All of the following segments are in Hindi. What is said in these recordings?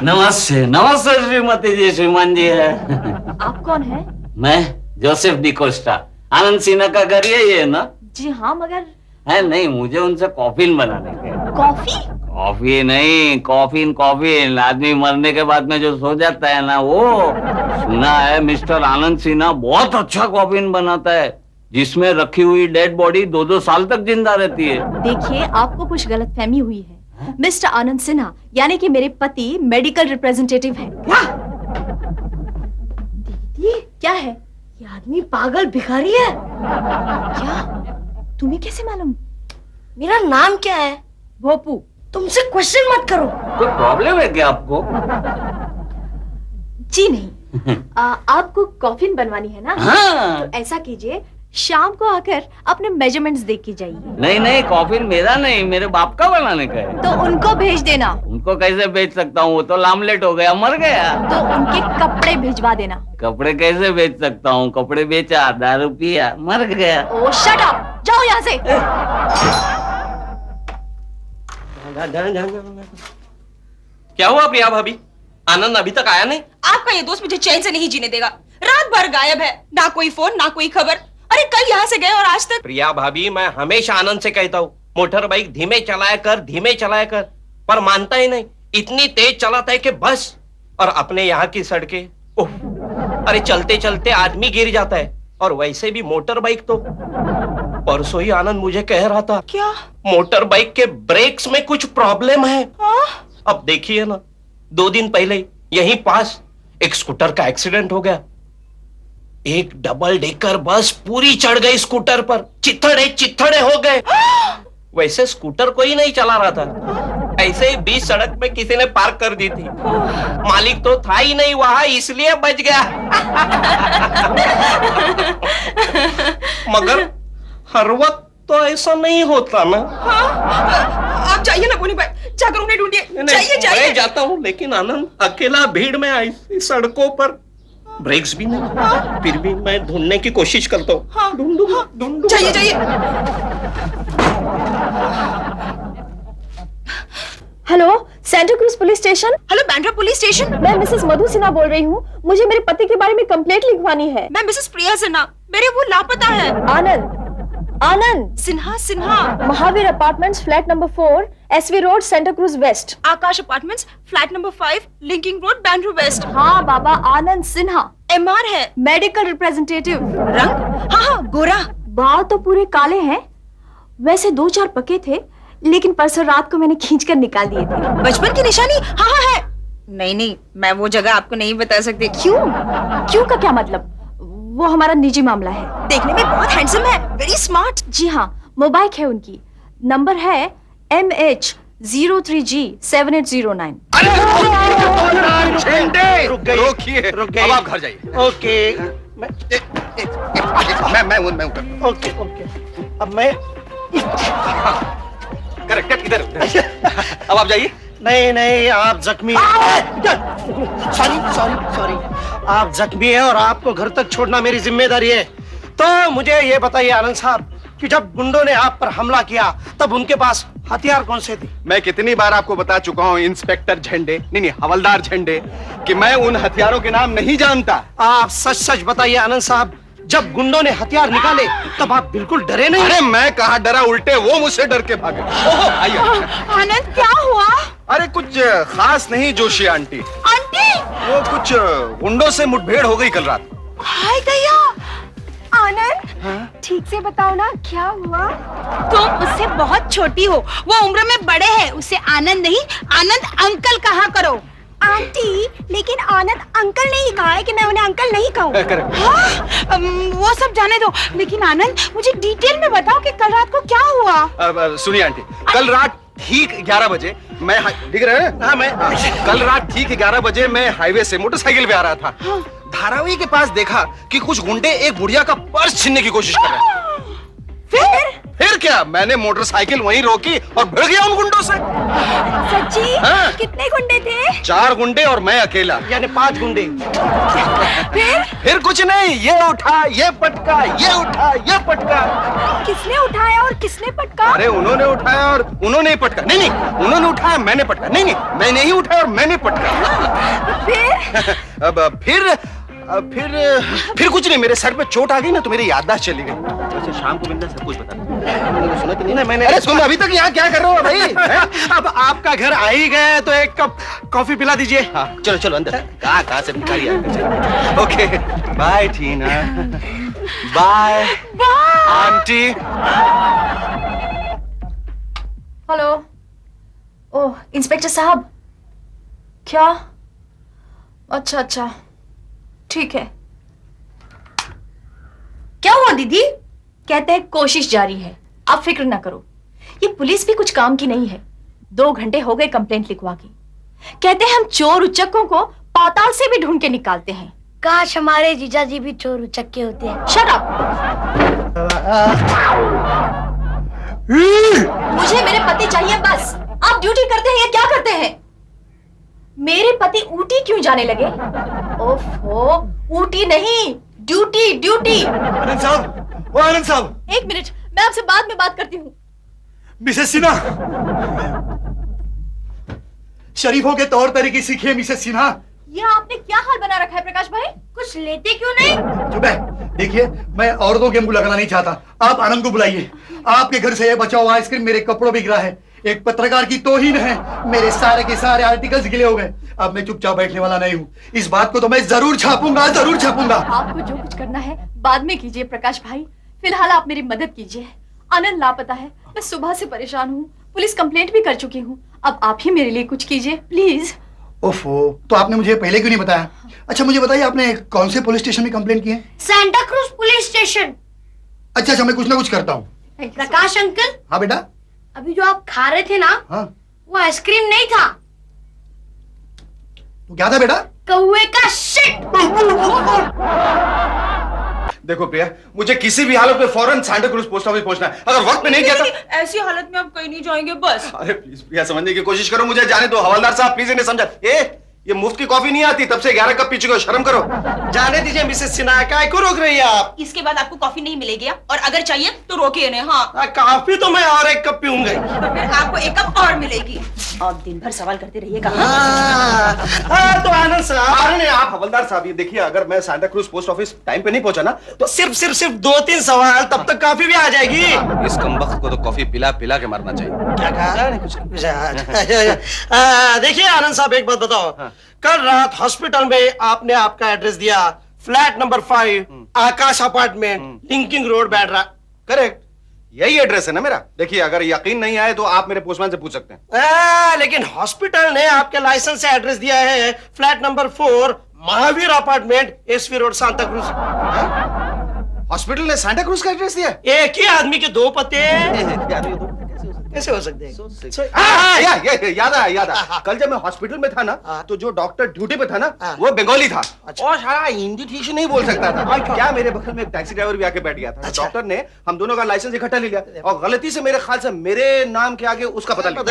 नमस्ते नमस्ते श्रीमती जी, श्रीमान जी है। आप कौन है? मैं जोसेफ डिकोस्टा, आनंद सिन्हा का घर यही है ना? जी हाँ, मगर है नहीं, मुझे उनसे कॉफिन बनाने का। कॉफी? कॉफी नहीं, कॉफिन कॉफिन। आदमी मरने के बाद में जो सो जाता है ना, वो सुना है मिस्टर आनंद सिन्हा बहुत अच्छा कॉफिन बनाता है, जिसमें रखी हुई डेड बॉडी 2-2 साल तक जिंदा रहती है। देखिए, आपको कुछ गलतफहमी हुई है। मिस्टर आनंद सिन्हा यानी कि मेरे पति मेडिकल रिप्रेजेंटेटिव हैं। दीदी, क्या है? ये आदमी पागल भिखारी है क्या? तुम्हें कैसे मालूम? मेरा नाम क्या है? भोपू। तुमसे क्वेश्चन मत करो। कोई प्रॉब्लम है क्या आपको? जी नहीं। आपको कॉफिन बनवानी है ना? हाँ। तो ऐसा कीजिए, शाम को आकर अपने मेजरमेंट्स देख के जाइए। नहीं नहीं, कॉफिन मेरा नहीं, मेरे बाप का बनाने का है। तो उनको भेज देना। उनको कैसे बेच सकता हूँ? वो तो लामलेट हो गया, मर गया। तो उनके कपड़े भिजवा देना। कपड़े कैसे बेच सकता हूँ? कपड़े बेचा, दारू पिया, मर गया। ओ शट अप, जाओ यहाँ से। क्या हुआ प्रिया भाभी? आनंद अभी तक आया नहीं? आपका ये दोस्त मुझे चैन से नहीं जीने देगा। रात भर गायब है, ना कोई फोन ना कोई खबर। अरे कल यहाँ से गए और आज तक। प्रिया भाभी, मैं हमेशा आनंद से कहता हूँ मोटर बाइक धीमे चलाया कर, धीमे चलाया कर, पर मानता ही नहीं। इतनी तेज चलाता है कि बस। और अपने यहाँ की सड़कें, ओह, अरे चलते चलते आदमी गिर जाता है। और वैसे भी मोटर बाइक तो, परसों ही आनंद मुझे कह रहा था, क्या? मोटर बाइक के ब्रेक्स में कुछ प्रॉब्लम है। हाँ? अब देखिए ना, 2 दिन पहले यहीं पास एक स्कूटर का एक्सीडेंट हो गया। एक डबल डेकर बस पूरी चढ़ गई स्कूटर पर, चिथड़े हो गए। वैसे स्कूटर कोई नहीं चला रहा था, ऐसे ही बीच सड़क में किसी ने पार्क कर दी थी। मालिक तो था ही नहीं वहां, इसलिए बच गया। मगर हर वक्त तो ऐसा नहीं होता ना। हाँ? आप जाइए ना बोनी भाई, जाकर उन्हें ढूंढिए। जाइए जाइए। मैं जाता हूँ, लेकिन आनंद अकेला भीड़ में ऐसी सड़कों पर, ब्रेक्स भी नहीं। फिर भी मैं ढूंढने की कोशिश करता हूँ। हाँ, ढूंढूंगा। जाइए जाइए। Hello, Santa cruise police station. Hello, Bandra police station. मैं मिसेस मधु सिन्हा बोल रही हूँ। मुझे मेरे पति के बारे में कंप्लेंट लिखवानी है। मैं मिसेस प्रिया सिन्हा, मेरे वो लापता है। Anand Anand Sinha Sinha. Mahavir apartments, flat number 4, SV road, Santacruz west. Akash apartments, flat number 5, linking road, Bandra west. हाँ बाबा, आनंद सिन्हा, MR है। Medical representative. रंग? हाँ, गोरा। बाल तो पूरे काले हैं। वैसे 2-4 पके थे, लेकिन परसों रात को मैंने खींचकर निकाल दिए थे। बचपन की निशानी? हाँ हाँ है। नहीं, मैं वो जगह आपको नहीं बता सकती। क्यों का क्या मतलब? वो हमारा निजी मामला है। देखने में बहुत हैंडसम है, वेरी स्मार्ट। जी हाँ, मोबाइल है उनकी, नंबर है MH03G7809। रोकिए, अब आप घर जाइए। ओके। मैं ओके। अब मैं करेक्ट, इधर। अब आप जाइए। नहीं, आप जख्मी सॉरी, आप जख्मी हैं और आपको घर तक छोड़ना मेरी जिम्मेदारी है। तो मुझे ये बताइए आनंद साहब कि जब गुंडों ने आप पर हमला किया तब उनके पास हथियार कौन से थे? मैं कितनी बार आपको बता चुका हूँ इंस्पेक्टर झंडे, नहीं हवलदार झंडे, कि मैं उन हथियारों के नाम नहीं जानता। आप सच बताइए आनंद साहब, जब गुंडों ने हथियार निकाले तब आप बिल्कुल डरे नहीं? अरे मैं कहाँ डरा, उल्टे वो मुझसे डर के भागे। ओहो, आइए। आनंद, क्या हुआ? अरे कुछ खास नहीं जोशी आंटी, आंटी? वो कुछ गुंडों से मुठभेड़ हो गई कल रात। हाय दया। आनंद, ठीक से बताओ ना, क्या हुआ? तुम उससे बहुत छोटी हो, वो उम्र में बड़े हैं। उसे आनंद नहीं, आनंद अंकल कहा करो। आंटी, लेकिन आनंद अंकल नहीं कहा है कि मैं उन्हें अंकल नहीं कहूँ। हाँ, वो सब जाने दो, लेकिन आनंद मुझे डिटेल में बताओ कि कल रात को क्या हुआ। सुनिए आंटी, कल रात ठीक 11 बजे मैं दिख रहे हैं? हाँ, मैं कल रात ठीक 11 बजे मैं हाईवे से मोटरसाइकिल पे आ रहा था। हाँ। धारावी के पास देखा कि कुछ गुंडे एक बुढ़िया का पर्स छीनने की कोशिश कर रहे हैं। फिर फिर क्या, मैंने मोटरसाइकिल वहीं रोकी और भिड़ गया उन गुंडों से। सच्ची? हाँ। कितने गुंडे थे? 4 गुंडे और मैं अकेला। यानी 5 गुंडे। फिर कुछ नहीं, ये उठा, ये पटका, ये उठा, ये पटका। किसने उठाया और किसने पटका? अरे उन्होंने उठाया और उन्होंने ही पटका। नहीं नहीं, उन्होंने उठाया, मैंने पटका। नहीं नहीं, मैंने ही उठाया और मैंने पटका। फिर? अब फिर कुछ नहीं, मेरे सर पे चोट आ गई ना तो मेरी याददाश्त चली गई। वैसे शाम को मिलना सब कुछ बता दूंगा। सुना कि नहीं? मैंने अरे तुम अभी तक यहाँ क्या कर रहे हो भाई? हैं? अब आपका घर आ ही गए तो एक कप कॉफी पिला दीजिए। हाँ, चलो चलो अंदर। कहाँ से भिखारी आ गए। ओके, बाय टीना, बाय आंटी। हेलो। ओह, इंस्पेक्टर साहब। क्या? अच्छा अच्छा, ठीक है। क्या हुआ दीदी? कहते हैं कोशिश जारी है, आप फिक्र ना करो। ये पुलिस भी कुछ काम की नहीं है। 2 घंटे हो गए कंप्लेंट लिखवा के। कहते हैं हम चोर उचक्कों को पाताल से भी ढूंढ के निकालते हैं। काश हमारे जीजा जी भी चोर उचक्के होते हैं। Shut up. मुझे मेरे पति चाहिए बस। आप ड्यूटी करते हैं या क्या करते हैं? मेरे पति ऊटी क्यों जाने लगे? ओफो, ऊटी नहीं, ड्यूटी ड्यूटी। आनंद साहब, वो आनंद साहब। 1 मिनट, मैं आपसे बाद में बात करती हूँ। मिसेस सिन्हा, शरीफों के तौर तरीके सीखिए मिसेस सिन्हा। ये आपने क्या हाल बना रखा है प्रकाश भाई? कुछ लेते क्यों नहीं? चुप है। देखिए, मैं औरतों के मुंह लगाना नहीं चाहता। आप आनंद को बुलाइए। आपके घर से ये बचा हुआ आइसक्रीम मेरे कपड़ों में गिरा है। एक पत्रकार की तौहीन है। मेरे सारे के सारे आर्टिकल्स गिले हो गए। अब मैं चुपचाप बैठने वाला नहीं हूँ। इस बात को तो मैं जरूर छापूंगा, जरूर छापूंगा। आपको जो कुछ करना है बाद में कीजिए प्रकाश भाई। फिलहाल आप मेरी मदद कीजिए। आनंद लापता है। मैं सुबह से परेशान हूँ। पुलिस कंप्लेंट भी कर चुकी हूँ। अब आप ही मेरे लिए कुछ कीजिए प्लीज। ओफो, तो आपने मुझे पहले क्यों नहीं बताया? अच्छा मुझे बताइए, आपने कौन से पुलिस स्टेशन में कंप्लेंट की है? Santa cruise police station. अच्छा, मैं कुछ ना कुछ करता हूँ। प्रकाश अंकल, हाँ बेटा। अभी जो आप खा रहे थे ना, हाँ, वो आइसक्रीम नहीं था, तो क्या था बेटा? कौवे का शिट। देखो प्रिया, मुझे किसी भी हालत में फौरन सैंटा क्रूज पोस्ट ऑफिस पहुंचना है। अगर वक्त पे नहीं गया तो ऐसी हालत में आप कहीं नहीं जाएंगे बस। अरे प्लीज प्रिया, समझने की कोशिश करो, मुझे जाने दो। हवलदार साहब प्लीज इन्हें समझा। ये मुफ्त की कॉफी नहीं आती, तब से 11 कप पी चुके हो, शर्म करो। जाने दीजिए मिसेस सिन्हा, काय को रोक रही है आप? इसके बाद आपको कॉफी नहीं मिलेगी और अगर चाहिए तो रोकिए नहीं। हाँ, काफी तो मैं और 1 कप पीऊंगा। तो फिर आपको 1 कप और मिलेगी। आप दिन भर सवाल करते रहिएगा। तो आनंद साहब, अरे नहीं, आप हवलदार साहब, ये देखिए, अगर मैं Santa cruise post office time पे नहीं पहुंचा ना तो सिर्फ 2-3 सवाल, तब तक काफी भी आ जाएगी। इस कमबख्त को तो कॉफी पिला पिला के मारना चाहिए। क्या कहा? देखिए आनंद साहब, एक बात बताओ। कल रात हॉस्पिटल में आपने आपका एड्रेस दिया, फ्लैट नंबर 5, आकाश अपार्टमेंट, लिंकिंग रोड, बैड्रा। करेक्ट, यही एड्रेस है ना मेरा। देखिए, अगर यकीन नहीं आए तो आप मेरे पोस्टमैन से पूछ सकते हैं। लेकिन हॉस्पिटल ने आपके लाइसेंस से एड्रेस दिया है flat number 4, Mahavir apartment, SV road, Santa Cruz. Hospital ने सैंटा क्रूज का एड्रेस दिया है? एक ही आदमी के 2 पते कैसे हो सकते हैं? याद आया। कल जब मैं हॉस्पिटल में था ना, तो जो डॉक्टर ड्यूटी पे था ना, वो बंगाली था। और सारा हिंदी ठीक से नहीं बोल सकता था। क्या मेरे बगल में एक टैक्सी ड्राइवर भी आके बैठ गया था। डॉक्टर ने हम दोनों का लाइसेंस इकट्ठा ले लिया और गलती से मेरे ख्याल से मेरे नाम के आगे उसका पता लिखा।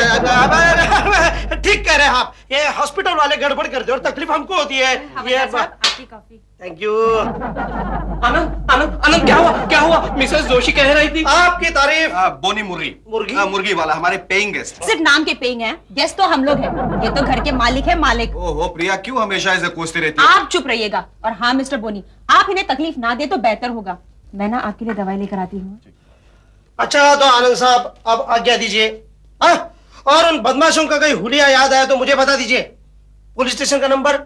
ठीक कह रहे हैं आप। ये हॉस्पिटल वाले गड़बड़ करते और तकलीफ हमको होती है। ये आपकी कॉफी। Thank you. आनंद क्या हुआ? मिसेस जोशी कह रही थी। आपकी तारीफ। बोनी मुर्गी मुर्गी वाला, हमारे पेइंग गेस्ट। सिर्फ नाम के पेइंग हैं, गेस्ट तो हम लोग हैं। ये तो घर के मालिक है, मालिक। ओहो प्रिया, क्यों हमेशा इसे कोसती रहती है? आप चुप रहिएगा। और हाँ मिस्टर बोनी, आप इन्हें तकलीफ ना दे तो बेहतर होगा। मैं ना आपके लिए दवाई लेकर आती हूँ। अच्छा तो आनंद साहब, अब आज्ञा दीजिए। और उन बदमाशों का कोई हुलिया याद आया तो मुझे बता दीजिए। पुलिस स्टेशन का नंबर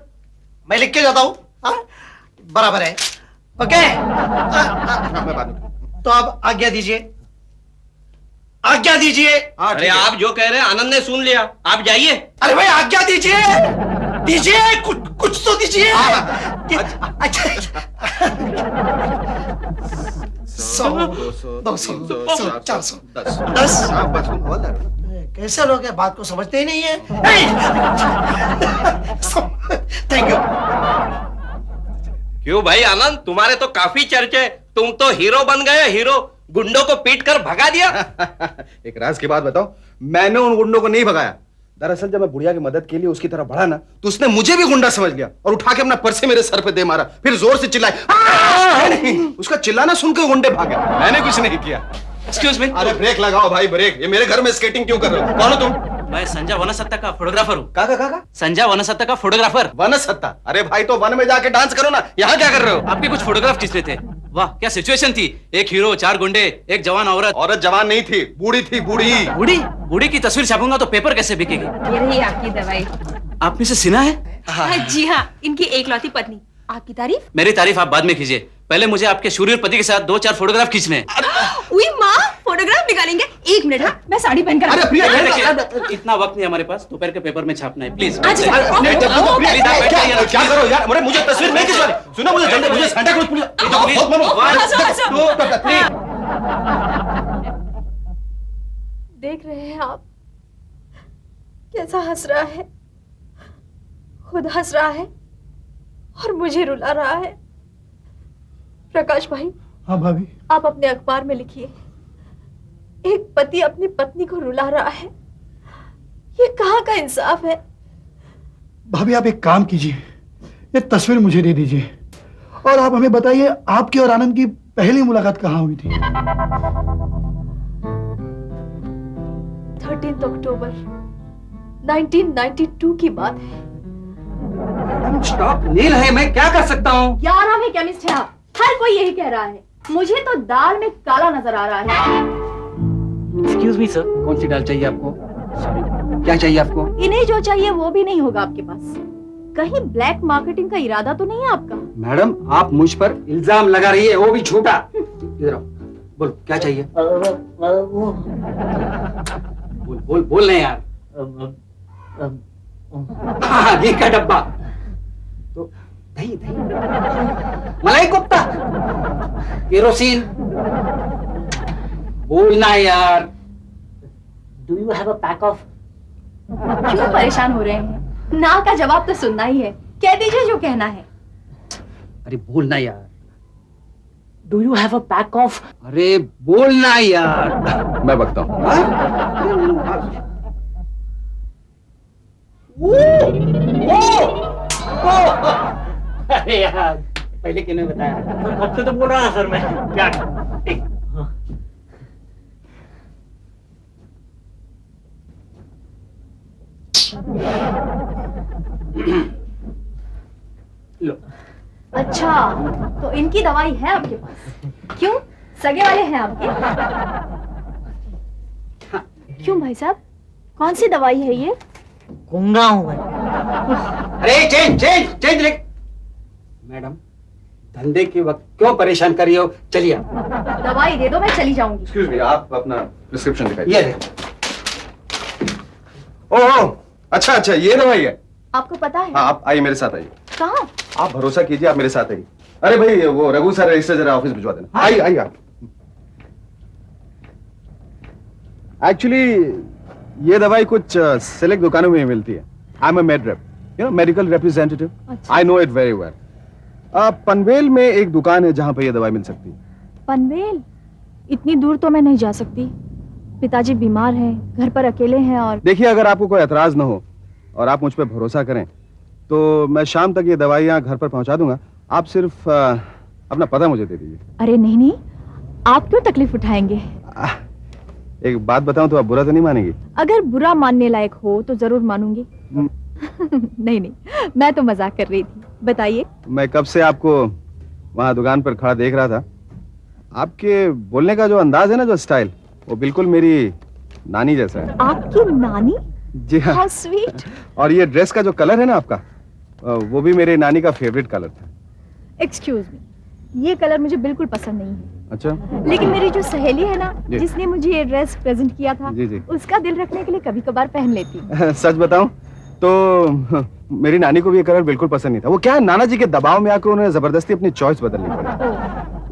मैं लिख के जाता हूँ। बराबर है, ओके। तो अब आज्ञा दीजिए, आज्ञा दीजिए। अरे आप जो कह रहे हैं आनंद ने सुन लिया, आप जाइए। अरे भाई आज्ञा दीजिए, दीजिए कुछ तो दीजिए। अच्छा 100, 200, 400, 10। कैसे लोग हैं, बात को समझते ही नहीं है। Thank you. क्यों भाई आनंद, तुम्हारे तो काफी चर्चे, तुम तो हीरो बन गए, हीरो। गुंडों को पीट कर भगा दिया। एक राज की बात बताओ, मैंने उन गुंडों को नहीं भगाया। दरअसल जब मैं बुढ़िया की मदद के लिए उसकी तरफ बढ़ा ना, तो उसने मुझे भी गुंडा समझ लिया और उठा के अपना पर्से मेरे सर पे दे मारा, फिर जोर से चिल्लाए। नहीं, उसका चिल्लाना सुन के गुंडे भागे, मैंने कुछ नहीं किया। Excuse me. अरे ब्रेक लगाओ भाई, ब्रेक। ये मेरे घर में स्केटिंग क्यों कर रहे हो? कौन हो तुम? मैं संजय वनसत्ता का फोटोग्राफर हूँ। का संजय वनसत्ता का फोटोग्राफर। वन सत्ता? अरे भाई तो वन में जाके डांस करो ना, यहाँ क्या कर रहे हो? आपके कुछ फोटोग्राफ खींचने थे। वाह क्या सिचुएशन थी, एक हीरो, 4 गुंडे, एक जवान औरत। औरत जवान नहीं थी, बूढ़ी थी, बूढ़ी। बूढ़ी? बूढ़ी की तस्वीर छापूंगा तो पेपर कैसे बिकेगी? ये रही आपकी दवाई। आपने से सुना है? जी हाँ, इनकी एकलौती पत्नी। आपकी तारीफ? मेरी तारीफ आप बाद में कीजिए, पहले मुझे आपके शूरवीर पति के साथ 2-4 फोटोग्राफ खींचने हैं। उई माँ, फोटोग्राफ निकालेंगे? 1 मिनट, हाँ, मैं साड़ी पहनकर। अरे प्रिया, देखिए, इतना वक्त नहीं हमारे पास, दोपहर के पेपर में छापना है, प्लीज। क्या करो यार, अरे मुझे तस्वीर नहीं खिंचवानी। सुनो मुझे जल्दी, मुझे सांता क्लॉज पुलिस। देख रहे हैं आप कैसा हंस रहा है, खुद हंस रहा है और मुझे रुला रहा है। प्रकाश भाई, हाँ भाभी। आप अपने अखबार में लिखिए, एक पति अपनी पत्नी को रुला रहा है। ये कहाँ का इंसाफ है? भाभी आप एक काम कीजिए, ये तस्वीर मुझे दे दीजिए और आप हमें बताइए आपकी और आनंद की पहली मुलाकात कहाँ हुई थी? 13 अक्टूबर 1992 की बात है। स्टॉप नील है, मैं क्या कर सकता हूँ? 11वें केमिस्ट है आप, हर कोई यही कह रहा है। मुझे तो दाल में काला नजर आ रहा है। एक्सक्यूज मी सर, कौन सी दाल चाहिए आपको? सॉरी, क्या चाहिए आपको? इन्हें जो चाहिए वो भी नहीं होगा आपके पास। कहीं ब्लैक मार्केटिंग का इरादा तो नहीं है आपका? मैडम आप मुझ पर इल्जाम लगा रही है, वो भी झूठा। इधर आओ, बोल क्या चाहिए? बोल बोल बोल नहीं यार। हाँ, घी का डब्बा, तो दही दही, मलाई कोफ्ता, केरोसिन, बोलना यार। Do you have a pack of? क्यों परेशान हो रहे हैं? ना का जवाब तो सुनना ही है, कह दीजिए जो कहना है। अरे बोलना यार। Do you have a pack of? अरे बोलना यार। मैं बकता हूँ। अरे यार पहले क्यों नहीं बताया? कब से तो बोल रहा था सर मैं। क्या? लो। अच्छा, तो इनकी दवाई है आपके पास? क्यों, सगे वाले हैं आपके? क्यों भाई साहब, कौन सी दवाई है ये? गूंगा हूं मैं। अरे चेंज चेंज चेंज लिख। मैडम धंधे के वक्त क्यों परेशान कर रही हो? चलिए आप। दवाई दे दो, मैं चली जाऊंगी। एक्सक्यूज मी, आप अपना प्रिस्क्रिप्शन दिखाइए। ये देखो। ओह अच्छा अच्छा, ये दवाई है। आपको पता है? हाँ आप आइए, मेरे साथ आइए। कहाँ? आप भरोसा कीजिए, आप मेरे साथ आइए। अरे भाई वो रघु सर रजिस्टर जरा ऑफिस भिजवा देना। आइए आइए आप। एक्चुअली ये दवाई कुछ सेलेक्ट दुकानों में मिलती है। I am a made rape, you know, medical representative. I know it very well. Panvel में एक दुकान है जहाँ पे ये दवाई मिल सकती है। पनवेल? इतनी दूर तो मैं नहीं जा सकती, पिताजी बीमार हैं, घर पर अकेले हैं। और देखिए अगर आपको कोई एतराज न हो और आप मुझ पर भरोसा करें तो मैं शाम तक ये दवाई यहाँ घर पर पहुँचा दूंगा। आप सिर्फ अपना पता मुझे दे दीजिए। अरे नहीं नहीं, आप क्यों तकलीफ उठाएंगे? एक बात बताऊं तो आप बुरा तो नहीं मानेंगी? अगर बुरा मानने लायक हो तो जरूर मानूंगी। नहीं नहीं, मैं तो मजाक कर रही थी, बताइए। मैं कब से आपको वहाँ दुकान पर खड़ा देख रहा था। आपके बोलने का जो अंदाज है ना, जो स्टाइल, वो बिल्कुल मेरी नानी जैसा है। आपकी नानी? जी हाँ। How sweet। और ये ड्रेस का जो कलर है ना आपका, वो भी मेरे नानी का फेवरेट कलर था। एक्सक्यूज मी, ये कलर मुझे बिल्कुल पसंद नहीं है। अच्छा। लेकिन मेरी जो सहेली है ना, जी। जिसने मुझे ये ड्रेस प्रेजेंट किया था, जी, जी। उसका दिल रखने के लिए कभी कभार पहन लेती हूँ। सच बताऊं तो मेरी नानी को भी ये कलर बिल्कुल पसंद नहीं था। वो क्या है, नाना जी के दबाव में आकर उन्हें जबरदस्ती अपनी चॉइस बदलनी पड़ी।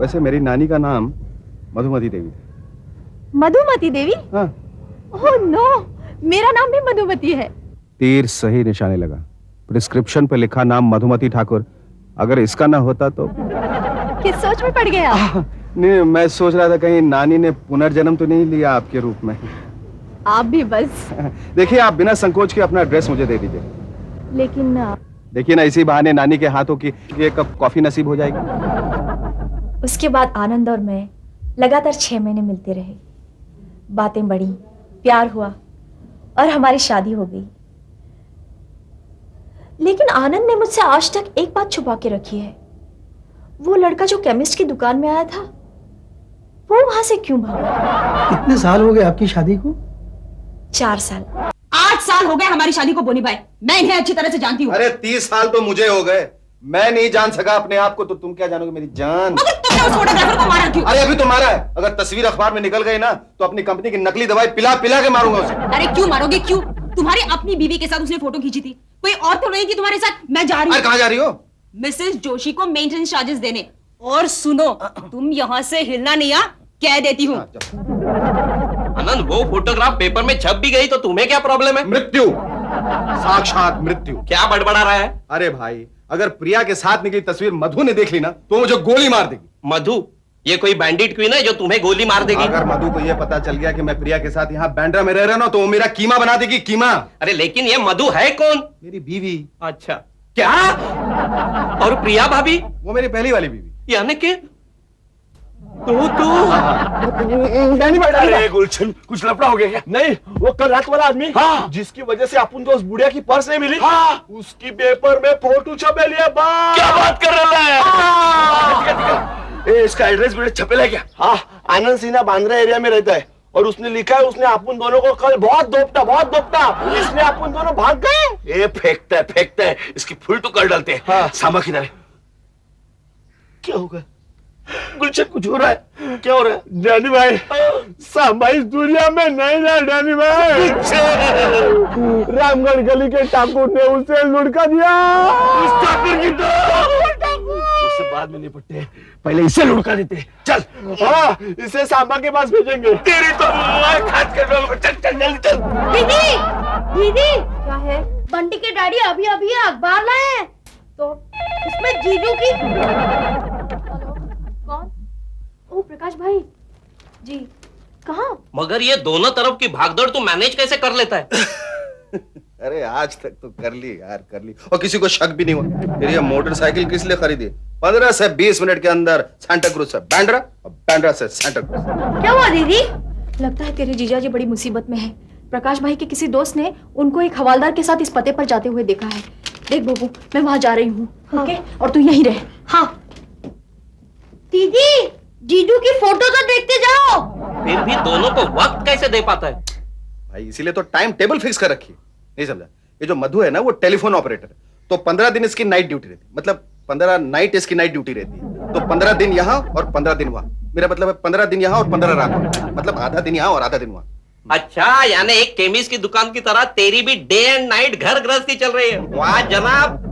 वैसे मेरी नानी का नाम मधुमती देवी था। मधुमती देवी? हाँ। ओह नो, मेरा नाम भी मधुमती है। तीर सही निशाने लगा। प्रिस्क्रिप्शन पे लिखा नाम मधुमती ठाकुर, अगर इसका ना होता तो। किस सोच में पड़ गया? नहीं, मैं सोच रहा था कहीं नानी ने पुनर्जन्म तो नहीं लिया आपके रूप में। आप भी बस। देखिए, आप बिना संकोच के अपना एड्रेस मुझे दे दीजिए। लेकिन देखिए ना, इसी बहाने नानी के हाथों की एक कप कॉफी नसीब हो जाएगी। उसके बाद आनंद और मैं लगातार 6 महीने मिलते रहे। बातें बढ़ी, प्यार हुआ और हमारी शादी हो गई। लेकिन आनंद ने मुझसे आज तक एक बात छुपा के रखी है। वो लड़का जो केमिस्ट की दुकान में आया था, वो वहां से क्यों भागा? कितने साल हो गए आपकी शादी को? 4 साल। 8 साल हो गए हमारी शादी को बोनी भाई, मैं इन्हें अच्छी तरह से जानती हूँ। अरे 30 साल तो मुझे हो गए, मैं नहीं जान सका अपने आप को, तो तुम क्या जानोगे मेरी जान? मगर तुमने उस फोटोग्राफर को मारा क्यों? अरे अभी तो मारा है, अगर तस्वीर अखबार में निकल गई ना तो अपनी कंपनी की नकली दवाई पिला पिला के मारूंगा उसे। अरे क्यों मारोगे, क्यों? तुम्हारी अपनी बीवी के साथ उसने फोटो खींची थी, कोई और तो नहीं थी तुम्हारे साथ। मैं जा रही अरे हूँ कहाँ जा रही हो? मिसेस जोशी को मेंटेनेंस चार्जेस देने। और सुनो, तुम यहाँ से हिलना नहीं, कह देती हूँ। आनंद, वो फोटोग्राफ पेपर में छप भी गई तो तुम्हें क्या प्रॉब्लम है? मृत्यु, साक्षात मृत्यु। क्या बड़बड़ा रहा है? अरे भाई, अगर प्रिया के साथ निकली तस्वीर मधु ने देख ली ना तो मुझे गोली मार देगी। मधु? ये कोई बैंडिट क्वीन है जो तुम्हें गोली मार देगी? अगर मधु को यह पता चल गया कि मैं प्रिया के साथ यहाँ बैंड्रा में रह रहा हूँ तो वो मेरा कीमा बना देगी, कीमा। अरे लेकिन ये मधु है कौन? मेरी बीवी। अच्छा, क्या? और प्रिया भाभी? वो मेरी पहली वाली बीवी। यानी कि तू अरे गुलशन, कुछ लफड़ा हो गया क्या? नहीं, वो कल रात वाला आदमी, हाँ, जिसकी वजह से अपन को उस बुढ़िया की पर्स नहीं मिली, हाँ, उसकी पेपर में फोटो छपे लिया। क्या बात कर रहा है? इसका एड्रेस भी छपे लिया क्या? हाँ, आनंद सिन्हा बांद्रा एरिया में रहता है और उसने लिखा है उसने अपन दोनों को कल बहुत दोपटा, इसलिए अपन दोनों भाग गए। ये फेंकता है, इसकी फुल टू कर डालते हैं। हाँ। सामा किधर है? क्या होगा गुलशन? कुछ हो रहा है? क्या हो रहा है? डैनी भाई, सामा इस दुनिया में नहीं रहा। डैनी भाई, रामगढ़ गली के ठाकुर ने उसे लुढ़का दिया। उस ठाकुर की उससे बाद में निपटते, पहले इसे लुढ़का देते। चल, हाँ, इसे सामा के पास भेजेंगे। तेरी तो खास कर, चल जल्दी चल। दीदी, क्या है? बंटी के डैडी अभी अखबार लाए हैं, तो उसमें जीजू की। कौन? ओ प्रकाश भाई जी, कहाँ? मगर ये दोनों तरफ की भागदौड़ तू मैनेज कैसे कर लेता है? अरे आज तक तो कर ली यार, कर ली, और किसी को शक भी नहीं हुआ। फिर ये मोटरसाइकिल किस लिए खरीदी? 15 से 20 मिनट के अंदर सांता क्रूज से बैंड्रा और बैंड्रा से सांता क्रूज। क्या हुआ दीदी? लगता है तेरे जीजा जी बड़ी मुसीबत में है। प्रकाश भाई के किसी दोस्त ने उनको एक हवालदार के साथ इस पते पर जाते हुए देखा है। देख बबू, मैं वहां जा रही हूँ। हाँ। ओके, और तू यहीं रह। हाँ दीदी, जीजू की फोटो तो देखते जाओ। फिर भी दोनों को वक्त कैसे दे पाता है? भाई इसीलिए तो टाइम टेबल फिक्स कर रखी है। नहीं समझा? ये जो मधु है ना, वो टेलीफोन ऑपरेटर है, तो 15 दिन इसकी नाइट ड्यूटी रहती है, मतलब 15 नाइट इसकी नाइट ड्यूटी रहती है। तो 15 दिन यहाँ और 15 दिन वहां। मेरा मतलब है 15 दिन यहाँ और 15 रात वहां, मतलब आधा दिन यहाँ और आधा दिन वहां। अच्छा, यानी एक केमिस्ट की दुकान की तरह तेरी भी डे एंड नाइट घर गृहस्थी चल रही है। वाह जनाब।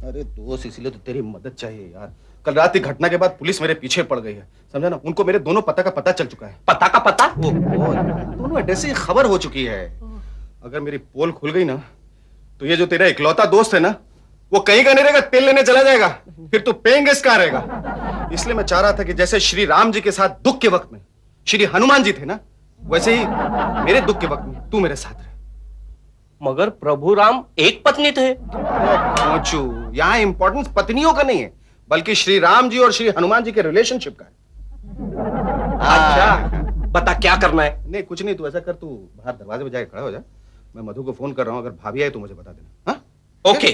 अरे दोस्त, इसीलिए तो तेरी मदद चाहिए यार। कल रात की घटना के बाद पुलिस मेरे पीछे पड़ गई है, समझा ना? उनको मेरे दोनों पता का पता चल चुका है। पता का पता? दोनों एड्रेस की खबर हो चुकी है। अगर मेरी पोल खुल गई ना तो ये जो तेरा इकलौता दोस्त है ना, वो कहीं का नहीं रहेगा, तेल लेने चला जाएगा। फिर तू पेंगे इसका रहेगा। इसलिए मैं चाह रहा था कि जैसे श्री राम जी के साथ दुख के वक्त में श्री हनुमान जी थे ना, वैसे ही मेरे दुख के वक्त में तू मेरे साथ रहे। मगर प्रभु राम एक पत्नी थे। पहुंचू, यहाँ इंपॉर्टेंस पत्नियों का नहीं है, बल्कि श्री राम जी और श्री हनुमान जी के रिलेशनशिप का है। अच्छा, बता क्या करना है? नहीं कुछ नहीं, तू ऐसा कर, तू बाहर दरवाजे पे जाके खड़ा हो जा। मैं मधु को फोन कर रहा हूँ, अगर भाभी आए तो मुझे बता देना। हाँ? ओके।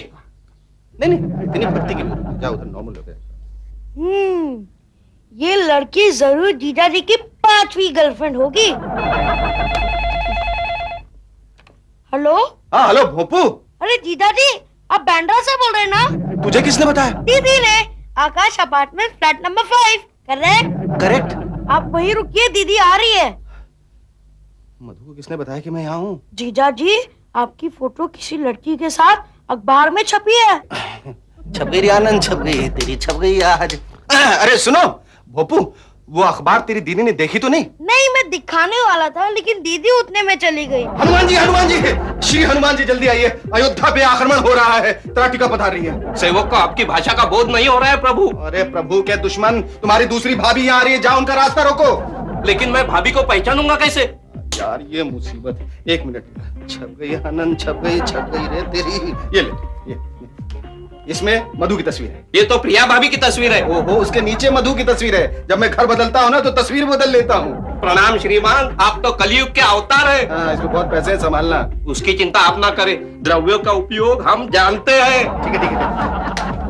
नहीं इतनी भक्ति की जरूरत नहीं, जाओ उधर नॉर्मल हो गया। ये लड़की जरूर जीजा जी की 5वीं गर्लफ्रेंड होगी। हेलो? हाँ हेलो भोपू। अरे जीजा जी, आप बैंड्रा से बोल रहे हैं ना? तुझे किसने बताया? दीदी ने। Akash apartment flat number 5। Correct? Correct. आप वहीं रुकिए, दीदी आ रही है। मधु को किसने बताया कि मैं यहाँ हूँ? जीजा जी, आपकी फोटो किसी लड़की के साथ अखबार में छपी है। छप गई आनंद, छप गई तेरी, छप गई आज। अरे सुनो भोपू, वो अखबार तेरी दीदी ने देखी तो नहीं? नहीं, मैं दिखाने वाला था लेकिन दीदी उतने में चली गई। हनुमान जी, श्री हनुमान जी जल्दी आइए, अयोध्या पे आक्रमण हो रहा है, त्राटिका पधार रही है। सेवक को आपकी भाषा का बोध नहीं हो रहा है प्रभु। अरे प्रभु के दुश्मन, तुम्हारी दूसरी भाभी यहाँ आ रही है, जाओ उनका रास्ता रोको। लेकिन मैं भाभी को पहचानूंगा कैसे? यार ये मुसीबत है। एक मिनट, छप गई आनंद, छप गई रे तेरी। ये ले, ये इसमें मधु की तस्वीर है। ये तो प्रिया भाभी की तस्वीर है। ओहो, उसके नीचे मधु की तस्वीर है। जब मैं घर बदलता हूँ ना तो तस्वीर बदल लेता हूँ। प्रणाम श्रीमान, आप तो कलयुग के अवतार है। हाँ, इसमें बहुत पैसे हैं, संभालना। उसकी चिंता आप ना करें, द्रव्यों का उपयोग हम जानते हैं। ठीक है।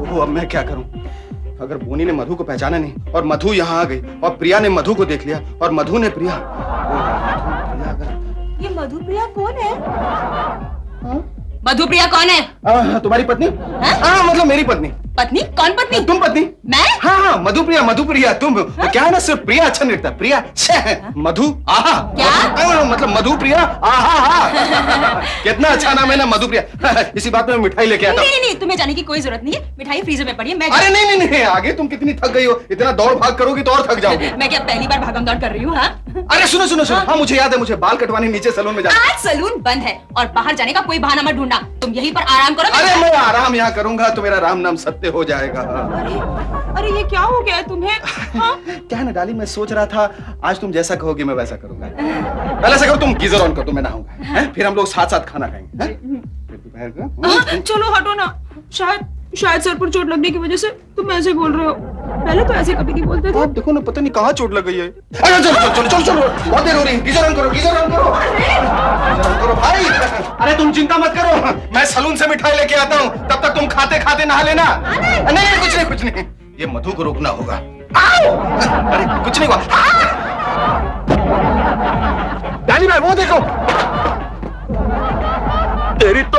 ओहो, अब मैं क्या करूँ? अगर बोनी ने मधु को पहचाना नहीं और मधु यहाँ आ गई और प्रिया ने मधु को देख लिया और मधु ने प्रिया। ये मधुप्रिया कौन है? मधुप्रिया कौन है? तुम्हारी पत्नी? हाँ, मतलब मेरी पत्नी। पत्नी? कौन पत्नी? तुम पत्नी? मैं? हाँ, मधुप्रिया तुम। क्या है ना, सिर्फ प्रिया अच्छा नहीं लगता, प्रिया मधु आहा। क्या? मतलब मधुप्रिया आहा। कितना अच्छा नाम है ना, मधुप्रिया। इसी बात में मैं मिठाई लेके आता हूँ। नहीं, तुम्हें जाने की कोई जरूरत नहीं है, मिठाई फ्रीजर में पड़ी है। मैं अरे नहीं, आगे तुम कितनी थक गई हो, इतना दौड़ भाग करोगी तो और थक जाओगी। मैं क्या पहली बार भागम दौड़ कर रही हूँ? हाँ, अरे सुनो। हाँ, मुझे याद है, मुझे बाल कटवाने नीचे सैलून में जाना। आज सैलून बंद है और बाहर जाने का कोई बहाना मत ढूंढना। तुम यहीं पर आराम करो। अरे मैं आराम यहाँ करूंगा तो मेरा राम नाम सत्य हो जाएगा। अरे ये क्या हो गया तुम्हें? हाँ? क्या है ना डाली, मैं सोच रहा था आज तुम जैसा कहोगी मैं वैसा करूंगा। पहले ऐसा करो, तुम गीजर ऑन करो तो मैं नहाऊंगा, फिर हम लोग साथ साथ खाना खाएंगे। दोपहर को चलो हटो ना, शायद सर पर चोट लगने की वजह से तुम ऐसे बोल रहे हो। पहले तो ऐसे कभी नहीं बोलते थे। आप देखो ना, पता नहीं कहाँ चोट लग गई है। चलो, बहुत देर हो रही है। गीजर ऑन करो भाई। अरे तुम चिंता मत करो, मैं सलून से मिठाई लेके आता हूँ, तब तक तुम खाते खाते नहा लेना। नहीं, कुछ नहीं, ये मधु को रोकना होगा। अरे कुछ नहीं हुआ। डाली भाई वो देखो, तेरी तो